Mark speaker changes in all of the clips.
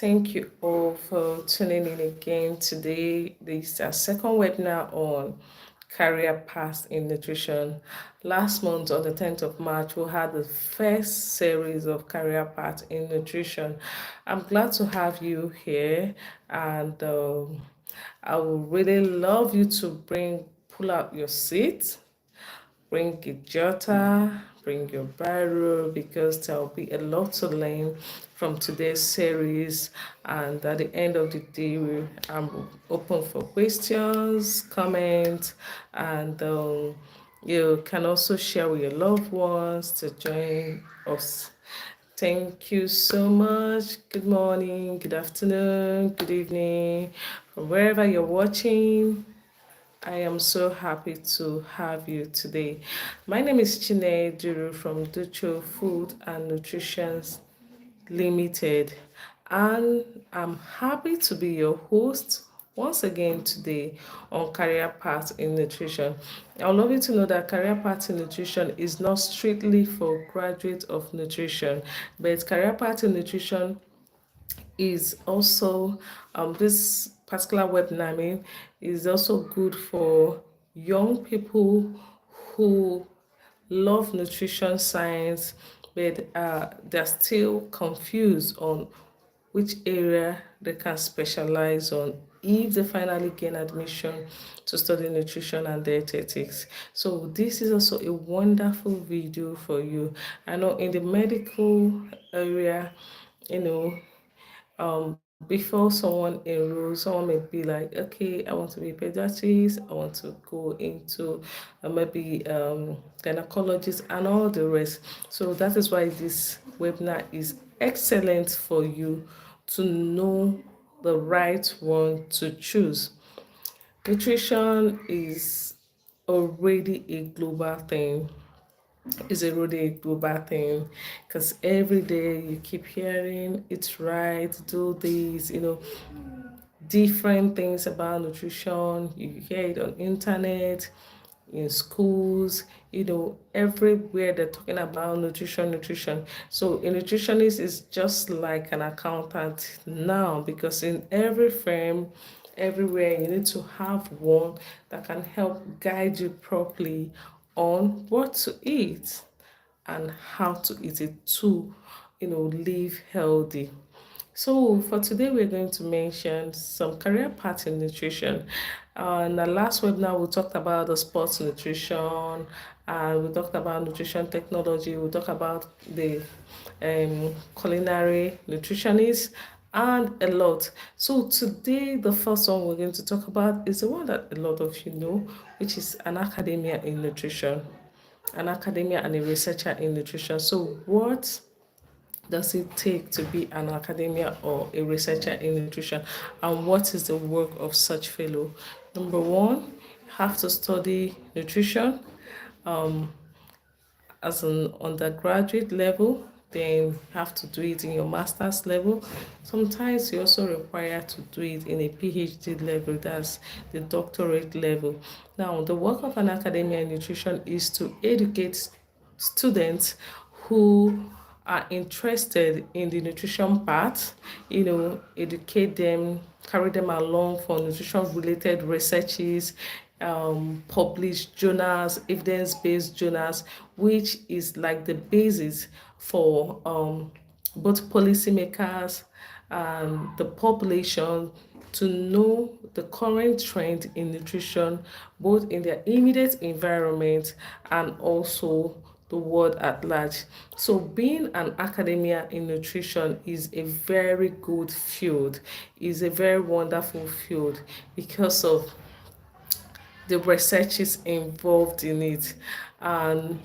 Speaker 1: Thank you all for tuning in again today. This is our second webinar on career paths in nutrition. Last month, on the 10th of March, we had the first series of career paths in nutrition. I'm glad to have you here, and I would really love you to pull out your seat, bring a jotter, bring your biro, because there'll be a lot to learn from today's series. And at the end of the day, I'm open for questions, comments, and you can also share with your loved ones to join us. Thank you so much. Good morning, good afternoon, good evening, from wherever you're watching. I am so happy to have you today. My name is Chine Duru from Ducho Food and Nutrition Limited, and I'm happy to be your host once again today on Career Path in Nutrition. I would love you to know that Career Path in Nutrition is not strictly for graduates of nutrition, but Career Path in Nutrition is also this particular webinar, is also good for young people who love nutrition science, but they're still confused on which area they can specialize on if they finally gain admission to study nutrition and dietetics. So this is also a wonderful video for you. I know in the medical area, you know, before someone enrolls, someone may be like, okay, I want to be a pediatrist, I want to go into maybe gynecologist and all the rest. So that is why this webinar is excellent for you to know the right one to choose. Nutrition is already a global thing. Is a really global thing, because every day you keep hearing it's right, do this, different things about nutrition. You hear it on internet, in schools, everywhere they're talking about nutrition. So a nutritionist is just like an accountant now, because in every firm, everywhere, you need to have one that can help guide you properly on what to eat and how to eat it to, live healthy. So for today, we're going to mention some career paths in nutrition. In the last webinar, we talked about the sports nutrition, and we talked about nutrition technology. We talked about the culinary nutritionist and a lot. So today, the first one we're going to talk about is the one that a lot of you know, which is an academia in nutrition, an academia and a researcher in nutrition. So what does it take to be an academia or a researcher in nutrition, and what is the work of such fellow? Number one, you have to study nutrition as an undergraduate level, then you have to do it in your master's level. Sometimes you also require to do it in a PhD level, that's the doctorate level. Now, the work of an academia in nutrition is to educate students who are interested in the nutrition part, educate them, carry them along for nutrition related researches, publish journals, evidence-based journals, which is like the basis for both policymakers and the population to know the current trend in nutrition, both in their immediate environment and also the world at large. So being an academia in nutrition is a very good field, is a very wonderful field, because of the research involved in it, and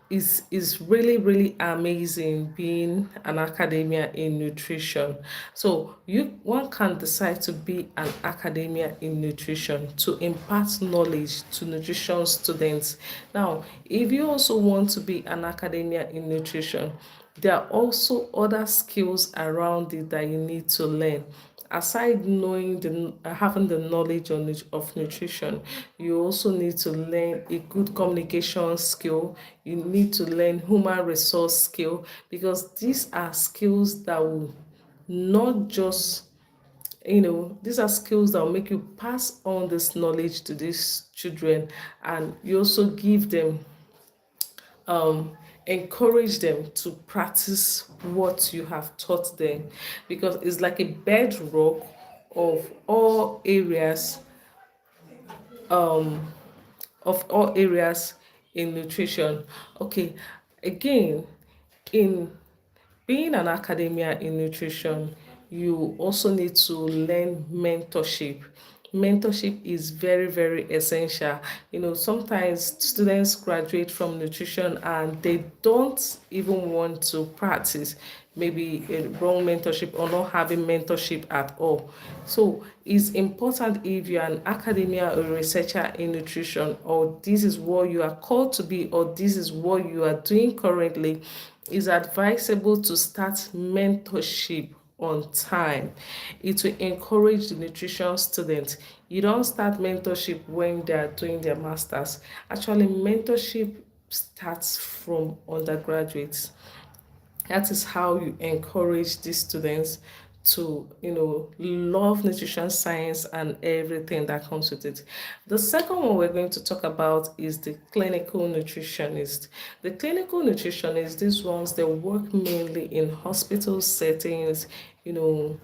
Speaker 1: is really amazing being an academia in nutrition. So one can decide to be an academia in nutrition to impart knowledge to nutrition students. Now, if you also want to be an academia in nutrition, there are also other skills around it that you need to learn. Aside knowing having the knowledge of nutrition, you also need to learn a good communication skill. You need to learn human resource skill, because these are skills that will not just, these are skills that will make you pass on this knowledge to these children, and you also give them, encourage them to practice what you have taught them, because it's like a bedrock of all areas, in nutrition. Okay, again, in being an academia in nutrition, you also need to learn mentorship. Mentorship is very, very essential. Sometimes students graduate from nutrition and they don't even want to practice maybe a wrong mentorship or not having mentorship at all. So it's important, if you're an academia or researcher in nutrition, or this is what you are called to be, or this is what you are doing currently, it's advisable to start mentorship on time. It will encourage the nutrition students. You don't start mentorship when they are doing their masters. Actually, mentorship starts from undergraduates. That is how you encourage these students to, love nutrition science and everything that comes with it. The second one we're going to talk about is the clinical nutritionist. The clinical nutritionist, these ones, they work mainly in hospital settings, you know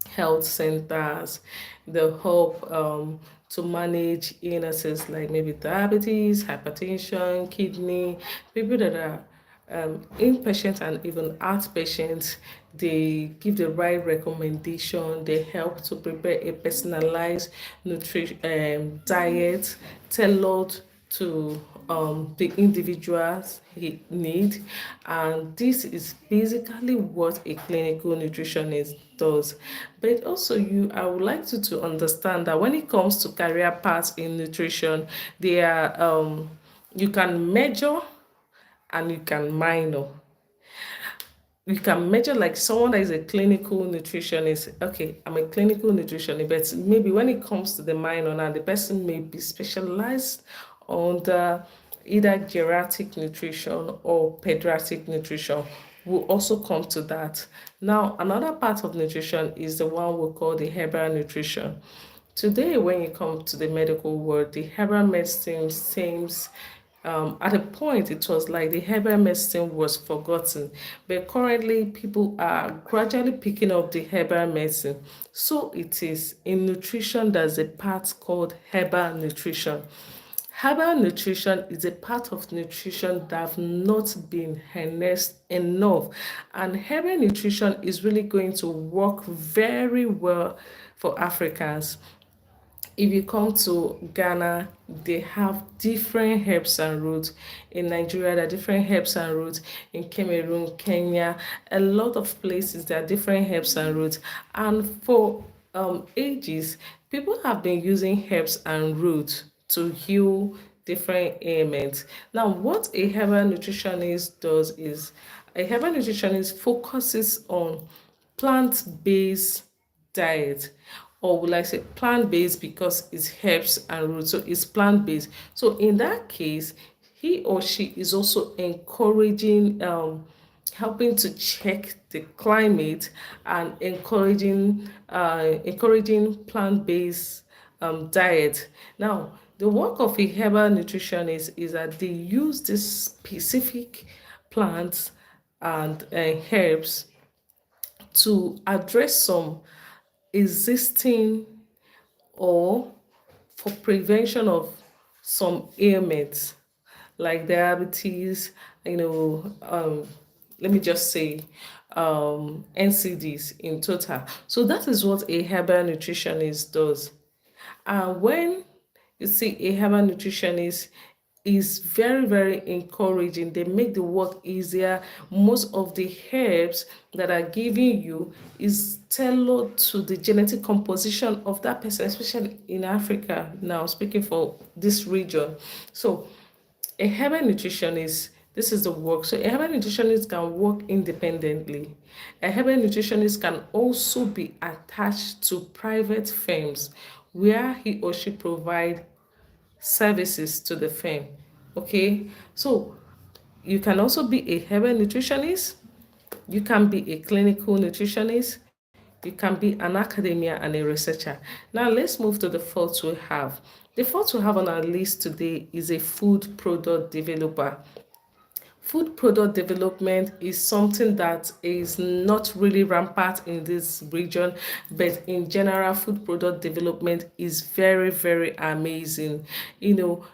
Speaker 1: health centers. They'll help, to manage illnesses like maybe diabetes, hypertension, kidney, people that are, inpatient and even outpatient. They give the right recommendation. They help to prepare a personalized nutrition, diet tailored to, the individuals he need. And this is basically what a clinical nutritionist does. But also, I would like you to understand that when it comes to career paths in nutrition, they are, you can measure and you can minor. You can measure, like someone that is a clinical nutritionist. Okay, I'm a clinical nutritionist, but maybe when it comes to the minor now, the person may be specialized on the either geriatric nutrition or pediatric nutrition. We'll also come to that. Now, another part of nutrition is the one we call the herbal nutrition. Today, when you come to the medical world, the herbal medicine seems, at a point, it was like the herbal medicine was forgotten, but currently people are gradually picking up the herbal medicine. So it is in nutrition, there's a part called herbal nutrition. Herbal nutrition is a part of nutrition that have not been harnessed enough, and herbal nutrition is really going to work very well for Africans. If you come to Ghana, they have different herbs and roots. In Nigeria, there are different herbs and roots. In Cameroon, Kenya, a lot of places, there are different herbs and roots. And for, ages, people have been using herbs and roots to heal different ailments. Now, what a herbal nutritionist does is, a herbal nutritionist focuses on plant-based diet, or would like say plant-based, because it's herbs and roots, so it's plant-based. So in that case, he or she is also encouraging, helping to check the climate, and encouraging plant-based, diet. Now, the work of a herbal nutritionist is that they use this specific plants and, herbs to address some existing, or for prevention of some ailments like diabetes, let me just say, NCDs in total. So that is what a herbal nutritionist does. And when you see a herbal nutritionist, is very, very encouraging. They make the work easier. Most of the herbs that are giving you is tailored to the genetic composition of that person, especially in Africa. Now, speaking for this region. So a herbal nutritionist, this is the work. So a herbal nutritionist can work independently. A herbal nutritionist can also be attached to private firms where he or she provide services to the firm. Okay, so you can also be a herbal nutritionist, You can be a clinical nutritionist, you can be an academia and a researcher. Now let's move to the fourth we have. The fourth we have on our list today is a food product developer. Food product development is something that is not really rampant in this region, but in general, food product development is very, very amazing. You know,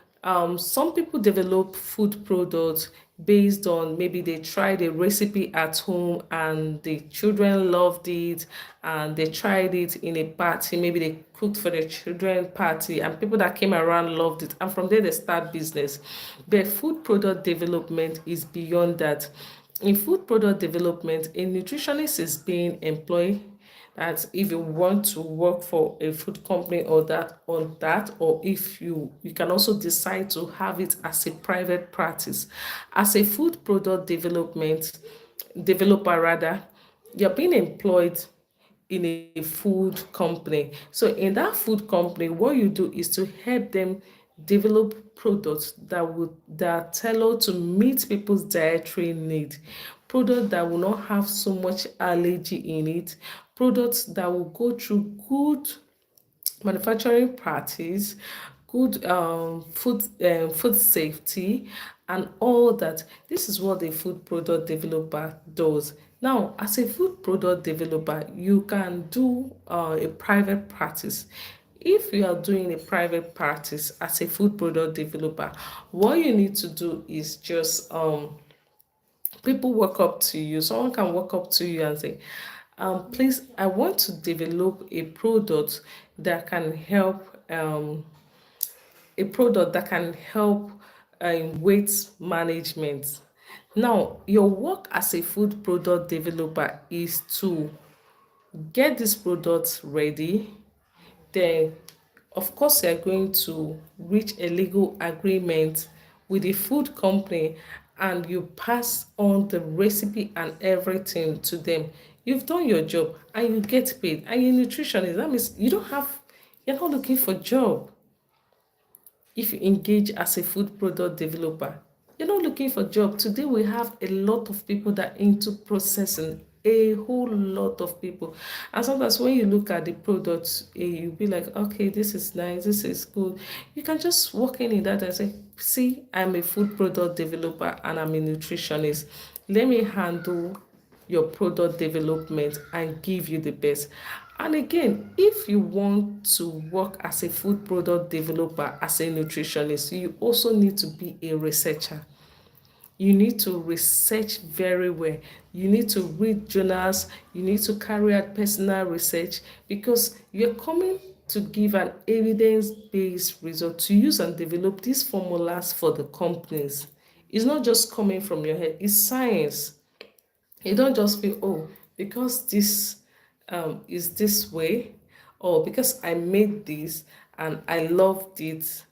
Speaker 1: some people develop food products based on maybe they tried a recipe at home and the children loved it, and they tried it in a party, maybe they cooked for the children party and people that came around loved it, and from there they start business. But food product development is beyond that. In food product development, a nutritionist is being employed. That if you want to work for a food company or if you can also decide to have it as a private practice. As a food product developer rather, you're being employed in a food company. So in that food company, what you do is to help them develop products that are tailored to meet people's dietary need, products that will not have so much allergy in it, products that will go through good manufacturing practice, good food safety, and all that. This is what a food product developer does. Now, as a food product developer, you can do a private practice. If you are doing a private practice as a food product developer, what you need to do is just people walk up to you, someone can walk up to you and say, please, I want to develop a product that can help weight management. Now, your work as a food product developer is to get this product ready. Then of course you're going to reach a legal agreement with the food company, and you pass on the recipe and everything to them. You've done your job and you get paid, and you're a nutritionist. That means you're not looking for job. If you engage as a food product developer, you're not looking for job. Today we have a lot of people that are into processing, a whole lot of people. And sometimes when you look at the products, you'll be like, okay, this is nice, this is good. You can just walk in that and say, see, I'm a food product developer and I'm a nutritionist. Let me handle your product development and give you the best. And again, if you want to work as a food product developer, as a nutritionist, you also need to be a researcher. You need to research very well. You need to read journals. You need to carry out personal research, because you're coming to give an evidence-based result to use and develop these formulas for the companies. It's not just coming from your head, it's science. You don't just feel, oh, because this is this way, or because I made this and I loved it,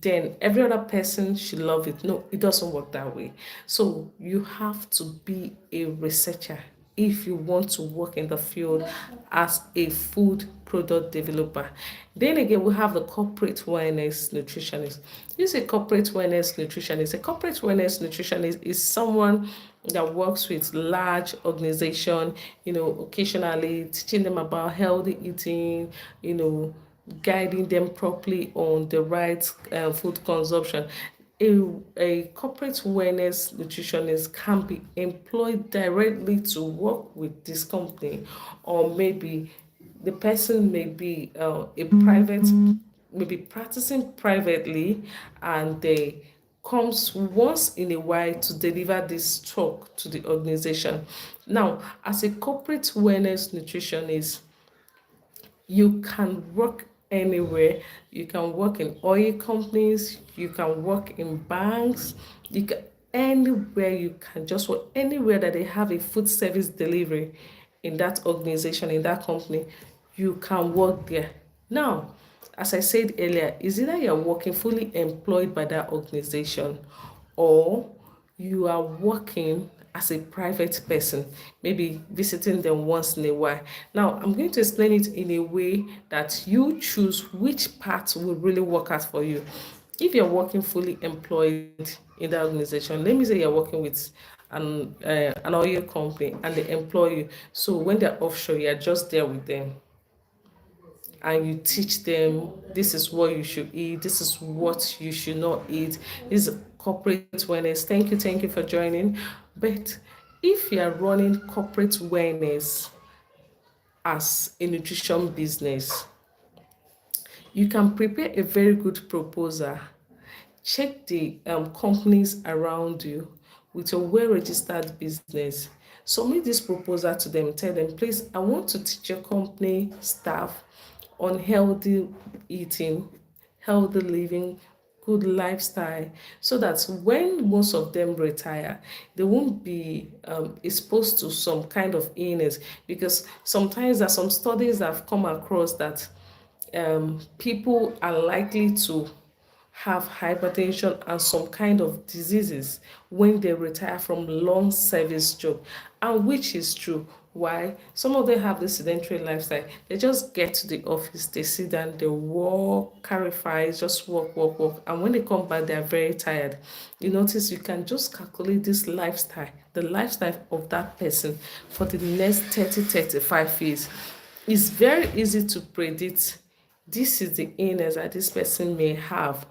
Speaker 1: then every other person should love it. No, it doesn't work that way. So you have to be a researcher if you want to work in the field as a food product developer. Then again, we have the corporate wellness nutritionist. Who's a corporate wellness nutritionist? A corporate wellness nutritionist is someone that works with large organization, occasionally teaching them about healthy eating, guiding them properly on the right food consumption. A corporate wellness nutritionist can be employed directly to work with this company, or maybe the person may be a private, maybe practicing privately, and they comes once in a while to deliver this talk to the organization. Now, as a corporate wellness nutritionist, you can work anywhere. You can work in oil companies, you can work in banks, you can anywhere. You can just work anywhere that they have a food service delivery in that organization, in that company. You can work there. Now, as I said earlier, is either you're working fully employed by that organization, or you are working as a private person, maybe visiting them once in a while. Now, I'm going to explain it in a way that you choose which part will really work out for you. If you're working fully employed in that organization, let me say you're working with an oil company and they employ you. So when they're offshore, you're just there with them and you teach them this is what you should eat, this is what you should not eat. This is corporate wellness. Thank you for joining. But if you are running corporate wellness as a nutrition business, you can prepare a very good proposal. Check the companies around you with a well-registered business. Submit this proposal to them. Tell them, please, I want to teach your company staff on healthy eating, healthy living, good lifestyle, so that when most of them retire, they won't be exposed to some kind of illness. Because sometimes there are some studies that have come across that people are likely to have hypertension and some kind of diseases when they retire from long service job, and which is true. Why? Some of them have this sedentary lifestyle. They just get to the office, they sit down, they walk, carry files, just walk, and when they come back, they are very tired. You notice you can just calculate this lifestyle, the lifestyle of that person for the next 30-35 years. It's very easy to predict this is the illness that this person may have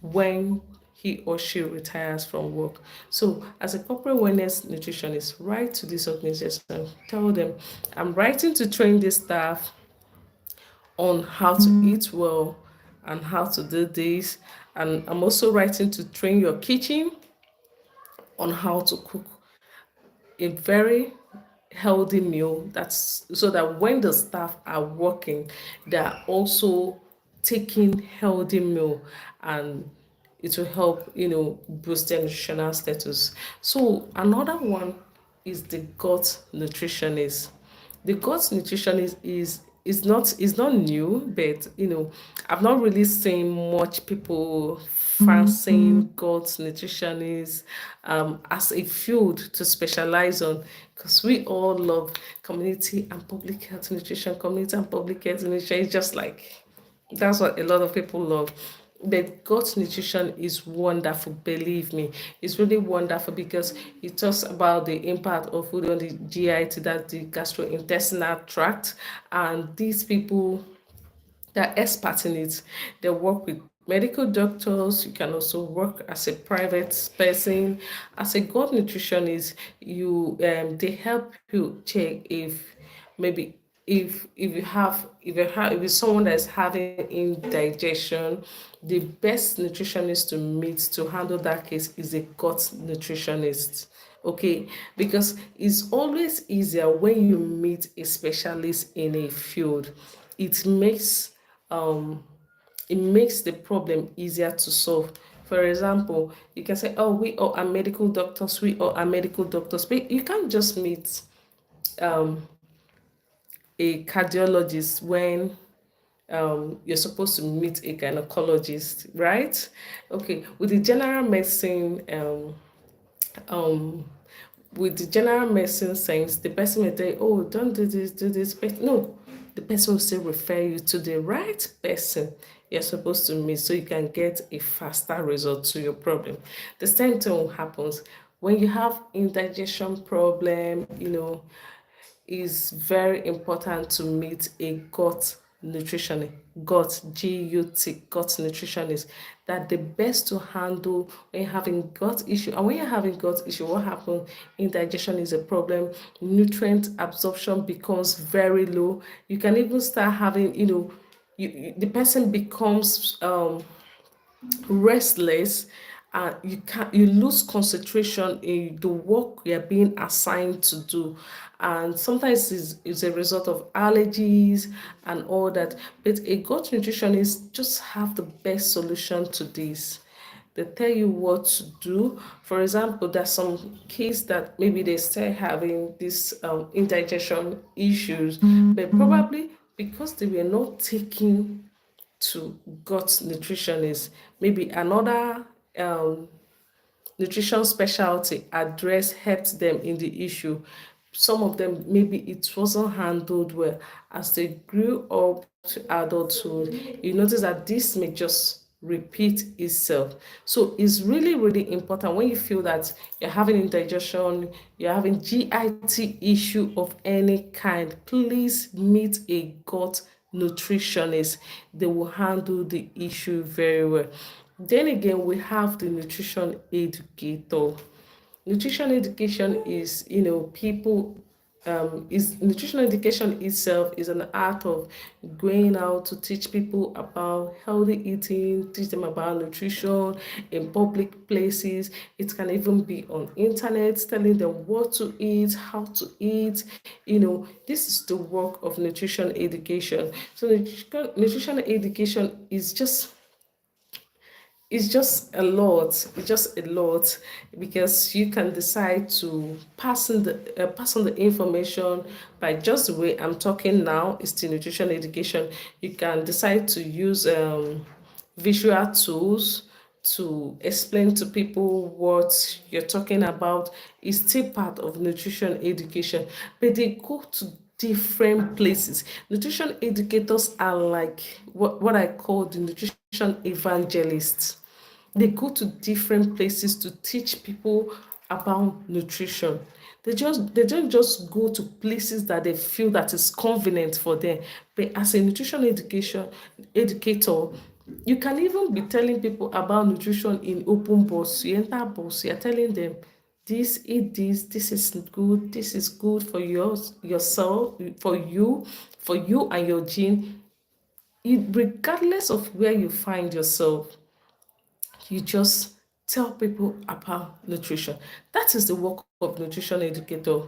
Speaker 1: when he or she retires from work. So, as a corporate wellness nutritionist, write to this organization, tell them, I'm writing to train this staff on how to eat well and how to do this. And I'm also writing to train your kitchen on how to cook a very healthy meal, that's so that when the staff are working, they are also taking healthy meal, and it will help, boost their nutritional status. So another one is the gut nutritionist. The gut nutritionist is not new, but I've not really seen much people fancying gut nutritionists as a field to specialize on, because we all love community and public health nutrition. Community and public health nutrition is just like, that's what a lot of people love. But gut nutrition is wonderful, believe me. It's really wonderful because it talks about the impact of food on the GIT, that's the gastrointestinal tract. And these people, they're experts in it. They work with medical doctors. You can also work as a private person. As a gut nutritionist, they help you check if maybe if it's someone that's having indigestion, the best nutritionist to meet to handle that case is a gut nutritionist. Okay, because it's always easier when you meet a specialist in a field. It makes it makes the problem easier to solve. For example, you can say, oh, we all are medical doctors, we all are medical doctors, but you can't just meet a cardiologist when you're supposed to meet a gynecologist, right? Okay, um, with the general medicine sense, the person may tell you, oh, don't do this, but no, the person will still refer you to the right person you're supposed to meet so you can get a faster result to your problem. The same thing happens when you have indigestion problem, is very important to meet a gut nutritionist, gut nutritionist. That the best to handle when you're having gut issue. And when you're having gut issue, what happens? Indigestion is a problem. Nutrient absorption becomes very low. You can even start having, the person becomes restless, and you lose concentration in the work you're being assigned to do, and sometimes it's a result of allergies and all that. But a gut nutritionist just have the best solution to this. They tell you what to do. For example, there's some case that maybe they still having this indigestion issues, but probably because they were not taking to gut nutritionist, maybe another nutrition specialty address helped them in the issue. Some of them, maybe it wasn't handled well. As they grew up to adulthood, you notice that this may just repeat itself. So it's really, really important when you feel that you're having indigestion, you're having GIT issue of any kind, please meet a gut nutritionist. They will handle the issue very well. Then again, we have the nutrition educator. Nutrition education is, people is nutrition education itself is an art of going out to teach people about healthy eating, teach them about nutrition in public places. It can even be on internet, telling them what to eat, how to eat. This is the work of nutrition education. So nutrition education is just, it's just a lot. It's just a lot, because you can decide to pass on the information by just the way I'm talking now. It's the nutrition education. You can decide to use visual tools to explain to people what you're talking about. Is still part of nutrition education, but they go to different places. Nutrition educators are like what I call the nutrition evangelists. They go to different places to teach people about nutrition. They don't just go to places that they feel that is convenient for them. But as a nutrition education educator, you can even be telling people about nutrition in open bus. You enter bus, you're telling them this, eat this is good for yourself, for you and your gene. Regardless of where you find yourself, you just tell people about nutrition. That is the work of nutrition educator.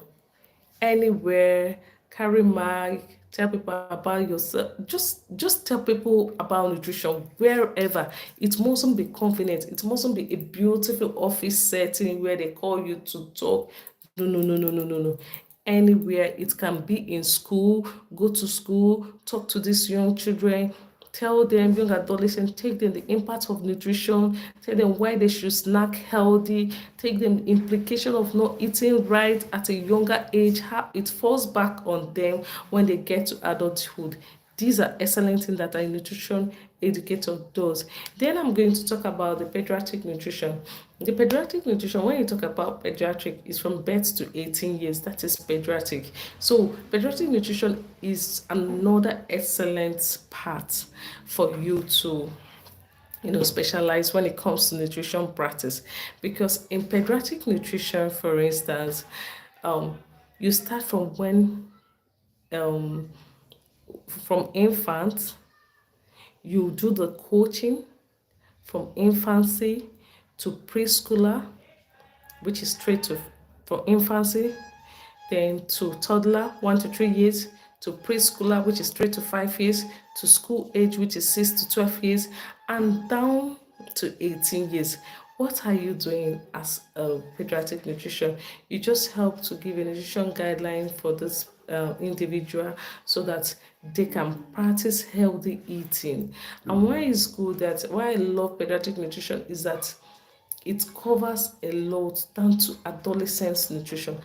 Speaker 1: Anywhere, carry mic, tell people about yourself. Just tell people about nutrition wherever. It mustn't be convenient. It mustn't be a beautiful office setting where they call you to talk. No, no, no, no, no, no, no. Anywhere. It can be in school. Go to school, talk to these young children, tell them, young adolescents, take them the impact of nutrition, tell them why they should snack healthy, take them the implication of not eating right at a younger age, how it falls back on them when they get to adulthood. These are excellent things that a nutrition educator does. Then I'm going to talk about the pediatric nutrition. The pediatric nutrition, when you talk about pediatric, is from birth to 18 years. That is pediatric. So pediatric nutrition is another excellent part for you to specialize when it comes to nutrition practice. Because in pediatric nutrition, for instance, you start um, from infant. You do the coaching from infancy to preschooler, which is straight to from infancy, then to toddler, 1 to 3 years, to preschooler, which is 3 to 5 years, to school age, which is 6 to 12 years, and down to 18 years. What are you doing as a pediatric nutrition? You just help to give a nutrition guideline for this individual so that they can practice healthy eating. And why I love pediatric nutrition is that it covers a lot down to adolescence nutrition.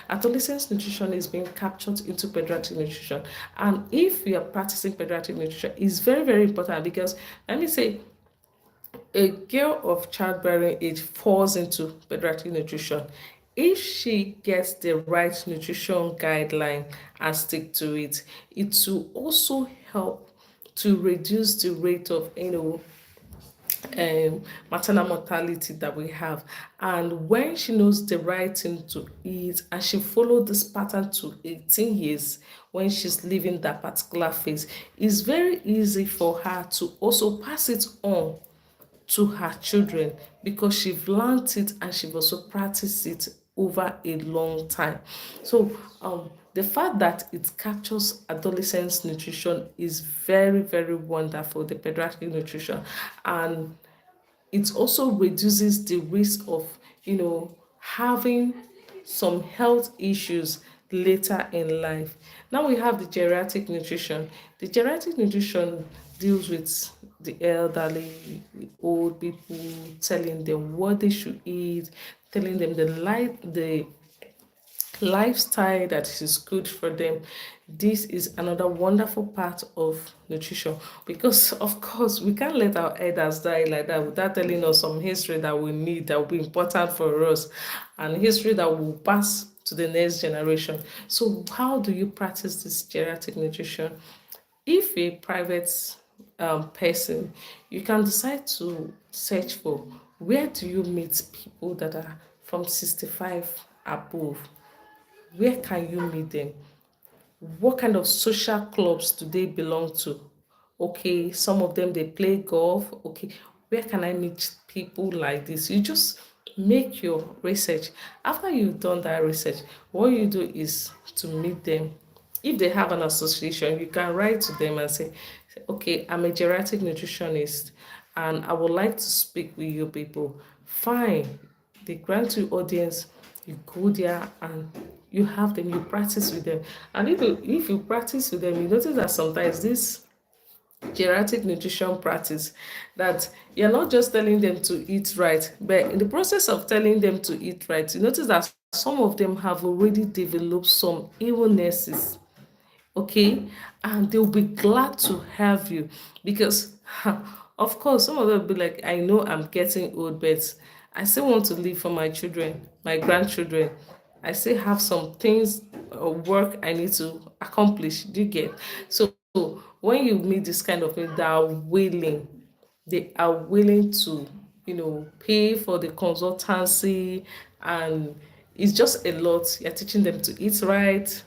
Speaker 1: Adolescence nutrition is being captured into pediatric nutrition. And if you are practicing pediatric nutrition, it's very, very important, because let me say a girl of childbearing age falls into pediatric nutrition. If she gets the right nutrition guideline and stick to it, it will also help to reduce the rate of maternal mortality that we have. And when she knows the right thing to eat and she followed this pattern to 18 years, when she's living that particular phase, it's very easy for her to also pass it on to her children, because she's learned it and she's also practiced it over a long time. So the fact that it captures adolescence nutrition is very, very wonderful, the pediatric nutrition. And it also reduces the risk of having some health issues later in life. Now we have the geriatric nutrition. The geriatric nutrition deals with the elderly, the old people, telling them what they should eat, telling them the lifestyle that is good for them. This is another wonderful part of nutrition, because of course we can't let our elders die like that without telling us some history that we need, that will be important for us, and history that will pass to the next generation. So how do you practice this geriatric nutrition? If a private person, you can decide to search for, where do you meet people that are from 65 above? Where can you meet them? What kind of social clubs do they belong to? Okay, some of them they play golf. Okay, where can I meet people like this? You just make your research. After you've done that research, what you do is to meet them. If they have an association, you can write to them and say, okay, I'm a geriatric nutritionist and I would like to speak with you people. Fine. They grant you audience, you go there and you have them, you practice with them. And if you practice with them, you notice that sometimes this geriatric nutrition practice, that you're not just telling them to eat right, but in the process of telling them to eat right, you notice that some of them have already developed some illnesses. Okay, and they'll be glad to have you, because of course some of them will be like, I know I'm getting old, but I still want to live for my children, my grandchildren. I still have some things or work I need to accomplish. Do you get? So when you meet this kind of people that are willing, they are willing to, pay for the consultancy, and it's just a lot. You're teaching them to eat right,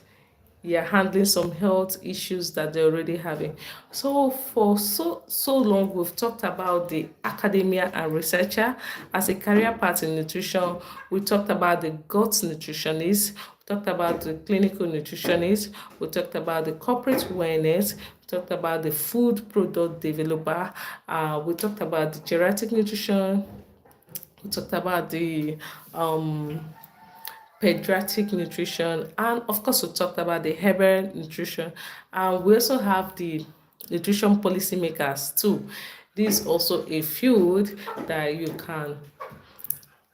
Speaker 1: you're handling some health issues that they're already having. So for so long, we've talked about the academia and researcher as a career path in nutrition. We talked about the gut nutritionist. We talked about the clinical nutritionist. We talked about the corporate wellness. We talked about the food product developer. We talked about the geriatric nutrition. We talked about the pediatric nutrition, and of course we talked about the herbal nutrition, and we also have the nutrition policymakers too. This is also a field that you can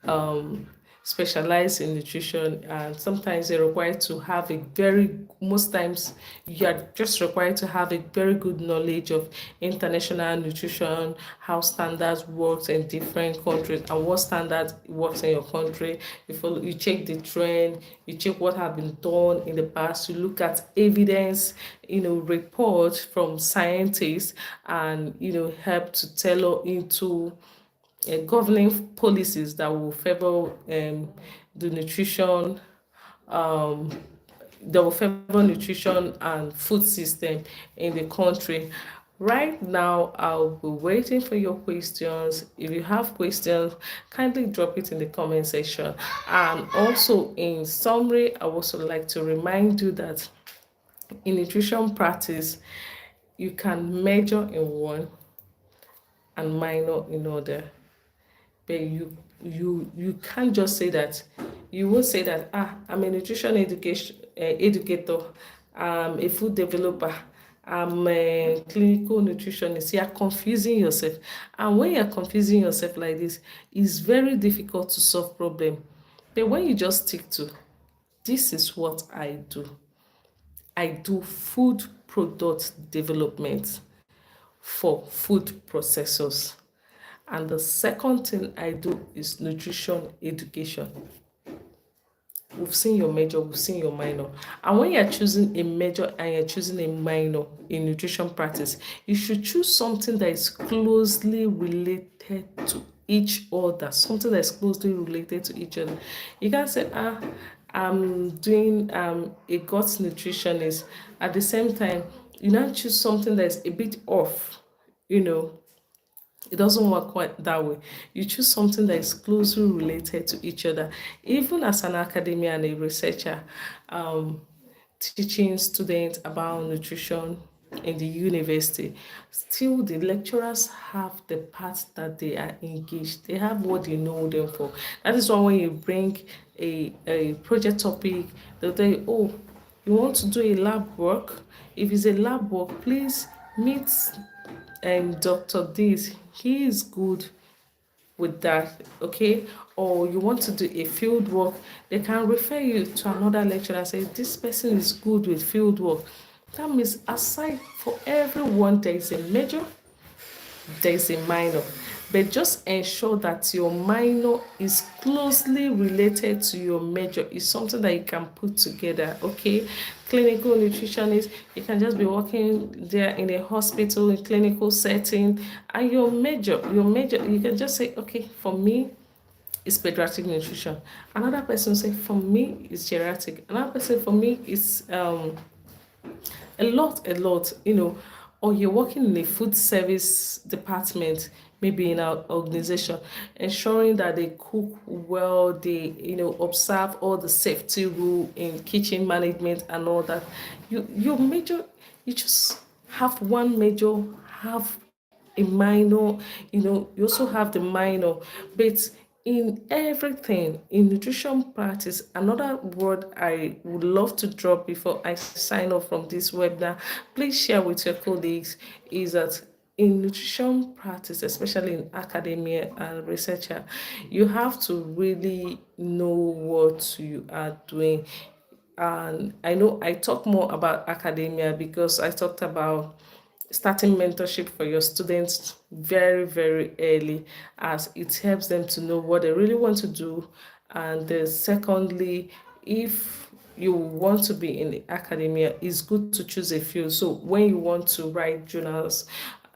Speaker 1: um, specialize in nutrition, and sometimes they're required to have a very, most times you are just required to have a very good knowledge of international nutrition, how standards works in different countries and what standards works in your country. You follow, you check the trend, you check what have been done in the past, you look at evidence, reports from scientists, and help to tailor into governing policies that will favor the nutrition, um, that will favor nutrition and food system in the country. Right now, I'll be waiting for your questions. If you have questions, kindly drop it in the comment section. And also, in summary, I would also like to remind you that in nutrition practice, you can major in one and minor in other. But you can't just say that. You won't say that, I'm a nutrition educator, I'm a food developer, I'm a clinical nutritionist. You're confusing yourself, and when you're confusing yourself like this, it's very difficult to solve problem. But when you just stick to, this is what I do food product development for food processors. And the second thing I do is nutrition education. We've seen your major, we've seen your minor. And when you're choosing a major and you're choosing a minor in nutrition practice, you should choose something that is closely related to each other, something that is closely related to each other. You can't say, I'm doing a gut nutritionist. At the same time, you now choose something that's a bit off, you know it doesn't work quite that way. You choose something that is closely related to each other. Even as an academia and a researcher, um, teaching students about nutrition in the university, still the lecturers have the part that they are engaged. They have what they know them for. That is why when you bring a project topic, they'll tell you, oh, you want to do a lab work? If it's a lab work, please meet Dr. This. He is good with that, okay? Or you want to do a field work, they can refer you to another lecturer and say this person is good with field work. That means aside for everyone, there is a major, there is a minor, but just ensure that your minor is closely related to your major. It's something that you can put together, okay? Clinical nutritionist, you can just be working there in a hospital in clinical setting, and your major, you can just say, okay, for me it's pediatric nutrition. Another person say, for me it's geriatric. Another person, for me is a lot, or you're working in a food service department, maybe in an organization, ensuring that they cook well, they, observe all the safety rule in kitchen management and all that. Your major, you just have one major, have a minor, you also have the minor, but in everything in nutrition practice, another word I would love to drop before I sign off from this webinar, please share with your colleagues, is that in nutrition practice, especially in academia and researcher, you have to really know what you are doing. And I know I talk more about academia because I talked about starting mentorship for your students very, very early, as it helps them to know what they really want to do. And secondly, if you want to be in the academia, it's good to choose a field. So when you want to write journals,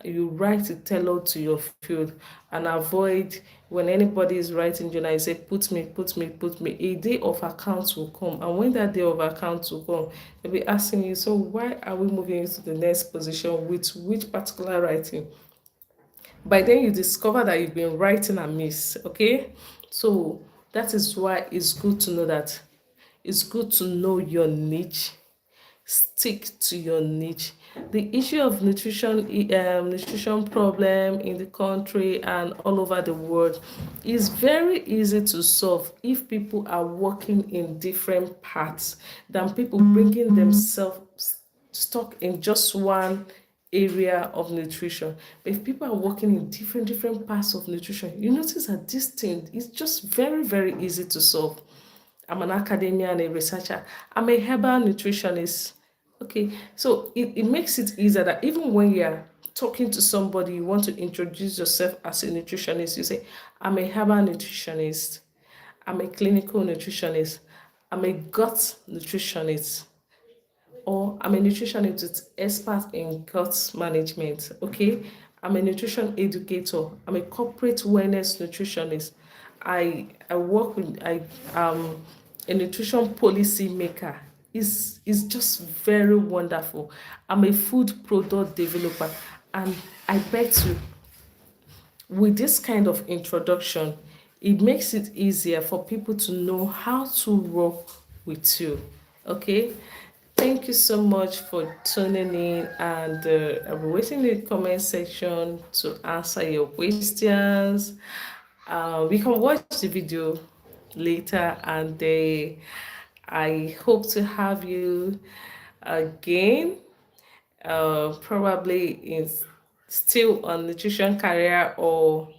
Speaker 1: you write it tailored to your field, and avoid when anybody is writing journal, you say, put me, put me, put me. A day of accounts will come, and when that day of accounts will come, they'll be asking you, so why are we moving into the next position with which particular writing? By then you discover that you've been writing amiss, okay? So that is why it's good to know that. It's good to know your niche, stick to your niche. The issue of nutrition problem in the country and all over the world is very easy to solve if people are working in different parts than people bringing themselves stuck in just one area of nutrition. But if people are working in different parts of nutrition, you notice that this thing is just very, very easy to solve. I'm an academician and a researcher. I'm a herbal nutritionist. Okay, so it makes it easier that even when you're talking to somebody, you want to introduce yourself as a nutritionist, you say, I'm a herbal nutritionist, I'm a clinical nutritionist, I'm a gut nutritionist, or I'm a nutritionist with expert in gut management. Okay, I'm a nutrition educator. I'm a corporate wellness nutritionist. I work with a nutrition policy maker. Is just very wonderful. I'm a food product developer, and I bet you with this kind of introduction, it makes it easier for people to know how to work with you. Okay, thank you so much for tuning in, and I'll be waiting in the comment section to answer your questions. We can watch the video later, and I hope to have you again, probably in still on nutrition career or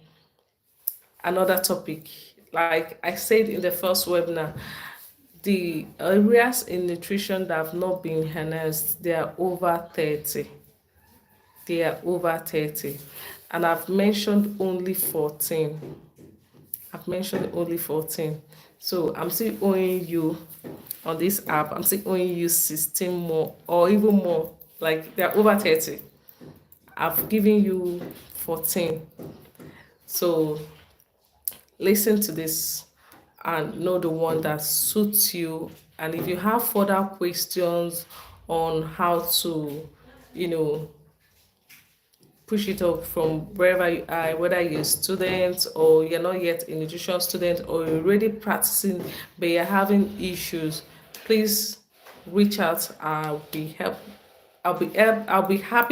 Speaker 1: another topic. Like I said in the first webinar, the areas in nutrition that have not been harnessed, they are over 30. They are over 30. And I've mentioned only 14. I've mentioned only 14. So I'm still owing you on this app, I'm still owing you 16 more or even more. Like they're over 30. I've given you 14. So listen to this and know the one that suits you. And if you have further questions on how to, you know, push it up from wherever you are, whether you're a student or you're not yet a nutrition student or you're already practicing but you're having issues, please reach out. I'll be happy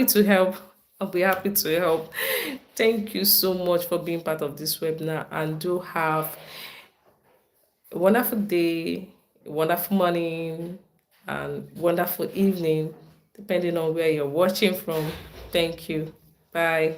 Speaker 1: to help. I'll be happy to help. Thank you so much for being part of this webinar, and do have a wonderful day, a wonderful morning, and wonderful evening, depending on where you're watching from. Thank you. Bye.